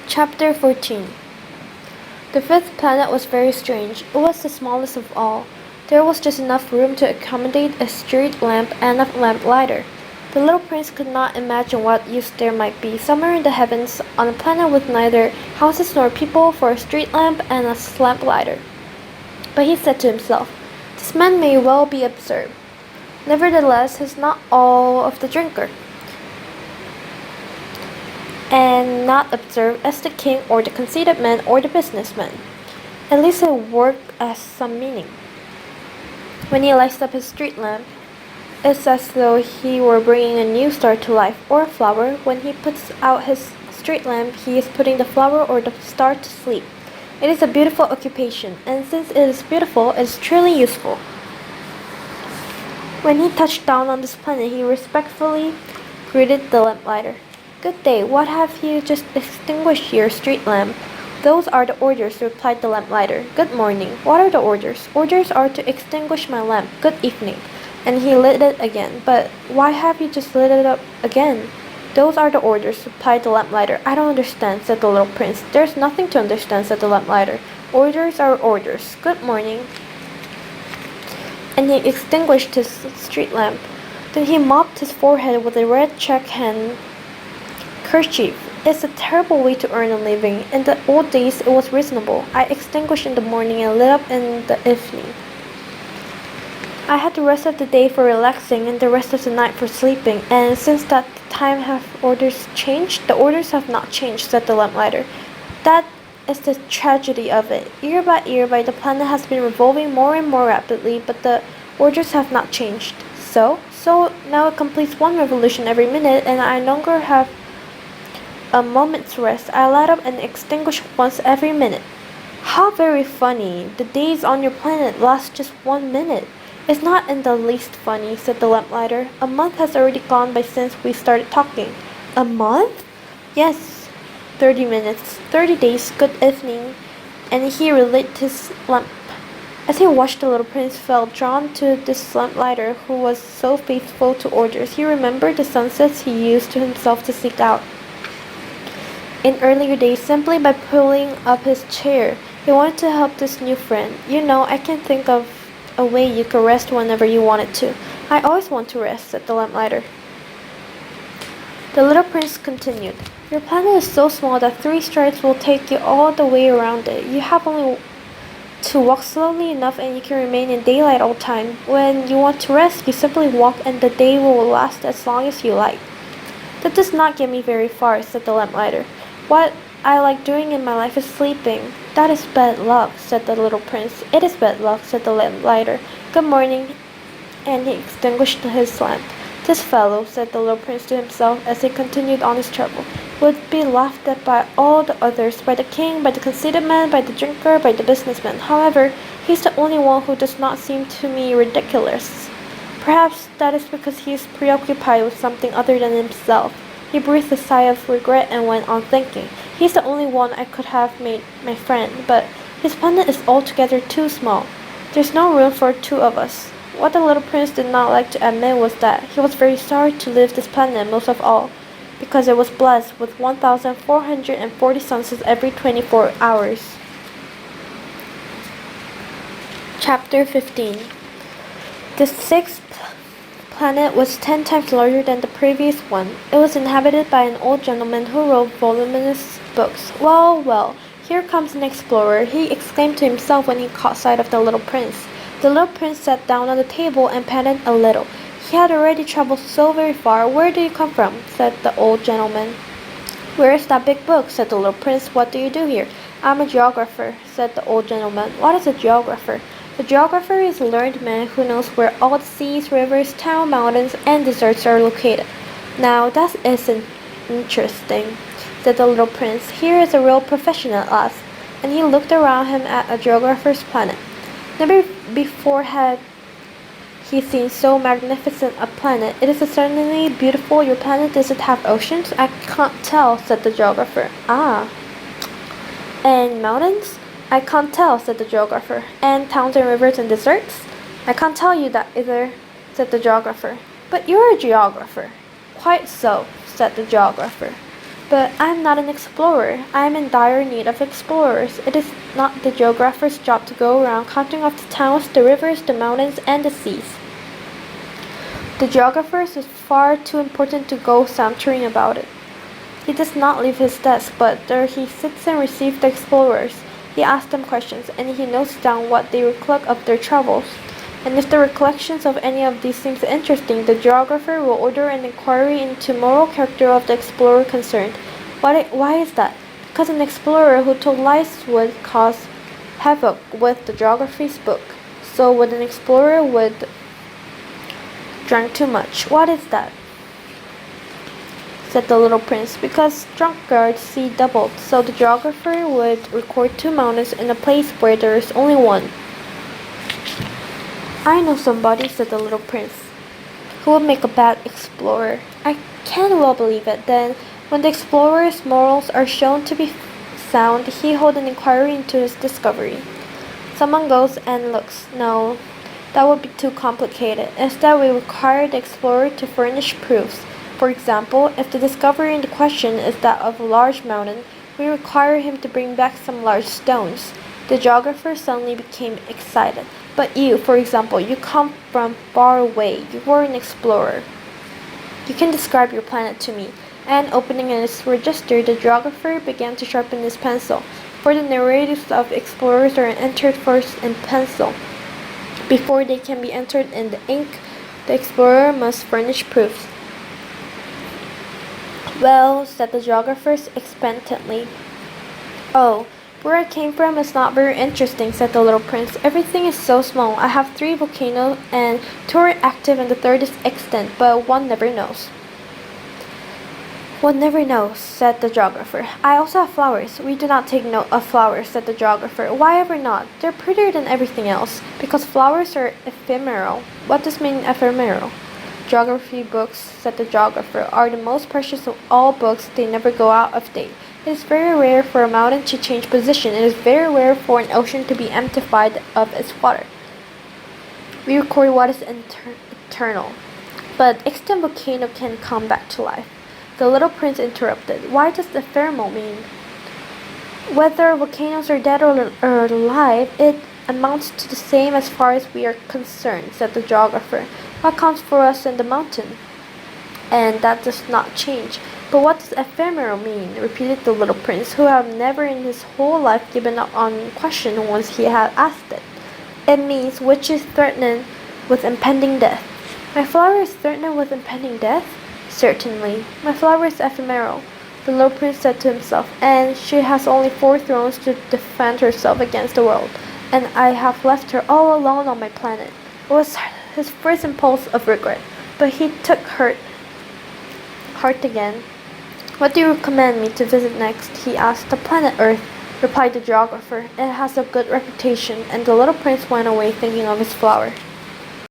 Chapter 14. The fifth planet was very strange. It was the smallest of all. There was just enough room to accommodate a street lamp and a lamplighter. The little prince could not imagine what use there might be somewhere in the heavens on a planet with neither houses nor people for a street lamp and a lamplighter. But he said to himself, "This man may well be absurd. Nevertheless, he is not all of the drinker, and not observed as the king or the conceited man or the businessman. At least it worked as some meaning. When he lights up his street lamp, it's as though he were bringing a new star to life, or a flower. When he puts out his street lamp, he is putting the flower or the star to sleep. It is a beautiful occupation, and since it is beautiful, it is truly useful." When he touched down on this planet, he respectfully greeted the lamplighter. "Good day. What have you just extinguished your street lamp?" "Those are the orders," replied the lamplighter. "Good morning. What are the orders?" "Orders are to extinguish my lamp. Good evening." And he lit it again. "But why have you just lit it up again?" "Those are the orders," replied the lamplighter. "I don't understand," said the little prince. "There's nothing to understand," said the lamplighter. "Orders are orders. Good morning." And he extinguished his street lamp. Then he mopped his forehead with a red check kerchief. It's a terrible way to earn a living. In the old days it was reasonable. I extinguished in the morning and lit up in the evening. I had the rest of the day for relaxing and the rest of the night for sleeping, and since that time have orders changed? The orders have not changed, said the lamplighter. That is the tragedy of it. Year by year the planet has been revolving more and more rapidly, but the orders have not changed. So now it completes one revolution every minute, and I no longer have a moment's rest. I light up and extinguish once every minute. How very funny. The days on your planet last just 1 minute. It's not in the least funny, said the lamplighter. A month has already gone by since we started talking. A month? Yes, 30 minutes, 30 days, good evening. And he relit his lamp. As he watched, the little prince felt drawn to this lamplighter who was so faithful to orders. He remembered the sunsets he used to himself to seek out in earlier days simply by pulling up his chair. He wanted to help this new friend. "You know, I can think of a way you could rest whenever you wanted to." "I always want to rest," said the lamplighter. The little prince continued, "Your planet is so small that 3 strides will take you all the way around it. You have only to walk slowly enough and you can remain in daylight all the time. When you want to rest, you simply walk and the day will last as long as you like." "That does not get me very far," said the lamplighter. "What I like doing in my life is sleeping." "That is bad luck," said the little prince. "It is bad luck," said the lamplighter. "Good morning." And he extinguished his lamp. "This fellow," said the little prince to himself as he continued on his travel, "would be laughed at by all the others, by the king, by the conceited man, by the drinker, by the businessman. However, he's the only one who does not seem to me ridiculous. Perhaps that is because he is preoccupied with something other than himself." He breathed a sigh of regret and went on thinking. "He's the only one I could have made my friend, but his planet is altogether too small. There's no room for 2 of us." What the little prince did not like to admit was that he was very sorry to leave this planet most of all, because it was blessed with 1,440 sunsets every 24 hours. Chapter 15. The sixth planet was 10 times larger than the previous one. It was inhabited by an old gentleman who wrote voluminous books. Well, here comes an explorer," he exclaimed to himself when he caught sight of the little prince. The little prince sat down on the table and panted a little. He had already traveled so very far. "Where do you come from?" said the old gentleman. "Where is that big book?" said the little prince. "What do you do here?" "I'm a geographer," said the old gentleman. "What is a geographer?" "The geographer is a learned man who knows where all the seas, rivers, towns, mountains, and deserts are located." "Now that isn't interesting," said the little prince. "Here is a real professional at last." And he looked around him at a geographer's planet. Never before had he seen so magnificent a planet. "It is certainly beautiful. Your planet doesn't have oceans?" "I can't tell," said the geographer. "Ah. And mountains?" "I can't tell," said the geographer. "And towns and rivers and deserts?" "I can't tell you that either," said the geographer. "But you're a geographer." "Quite so," said the geographer. But I'm not an explorer. I'm in dire need of explorers. It is not the geographer's job to go around counting off the towns, the rivers, the mountains, and the seas. The geographer's is far too important to go sauntering about it. He does not leave his desk, but there he sits and receives the explorers. He asks them questions, and he notes down what they recollect of their travels. And if the recollections of any of these seems interesting, the geographer will order an inquiry into moral character of the explorer concerned. Why is that? Because an explorer who told lies would cause havoc with the geography's book. So would an explorer would drank too much. What is that? Said the little prince. Because drunkards see doubled, so the geographer would record two mountains in a place where there is only one. I know somebody, said the little prince, who would make a bad explorer. I can well believe it. Then, when the explorer's morals are shown to be sound, he holds an inquiry into his discovery. Someone goes and looks. No, that would be too complicated. Instead, we require the explorer to furnish proofs. For example, if the discovery in the question is that of a large mountain, we require him to bring back some large stones. The geographer suddenly became excited. But you, for example, you come from far away. You were an explorer. You can describe your planet to me. And opening his register, the geographer began to sharpen his pencil. For the narratives of explorers are entered first in pencil. Before they can be entered in the ink, the explorer must furnish proofs. Well, said the geographer expectantly. Oh, where I came from is not very interesting, said the little prince. Everything is so small. I have 3 volcanoes, and 2 are active and the third is extant, but one never knows. One never knows, said the geographer. I also have flowers. We do not take note of flowers, said the geographer. Why ever not? They're prettier than everything else, because flowers are ephemeral. What does mean ephemeral? Geography books, said the geographer, are the most precious of all books. They never go out of date. It is very rare for a mountain to change position. It is very rare for an ocean to be emptied of its water. We record what is eternal, but extinct volcano can come back to life. The little prince interrupted. Why does ephemeral mean? Whether volcanoes are dead or alive, it amounts to the same as far as we are concerned, said the geographer. What counts for us in the mountain? And that does not change. But what does ephemeral mean? Repeated the little prince, who had never in his whole life given up on question once he had asked it. It means which is threatened with impending death. My flower is threatened with impending death? Certainly. My flower is ephemeral, the little prince said to himself, and she has only 4 thrones to defend herself against the world, and I have left her all alone on my planet. It was his first impulse of regret, but he took heart again. What do you recommend me to visit next? He asked. The planet Earth, replied the geographer. It has a good reputation, and the little prince went away thinking of his flower.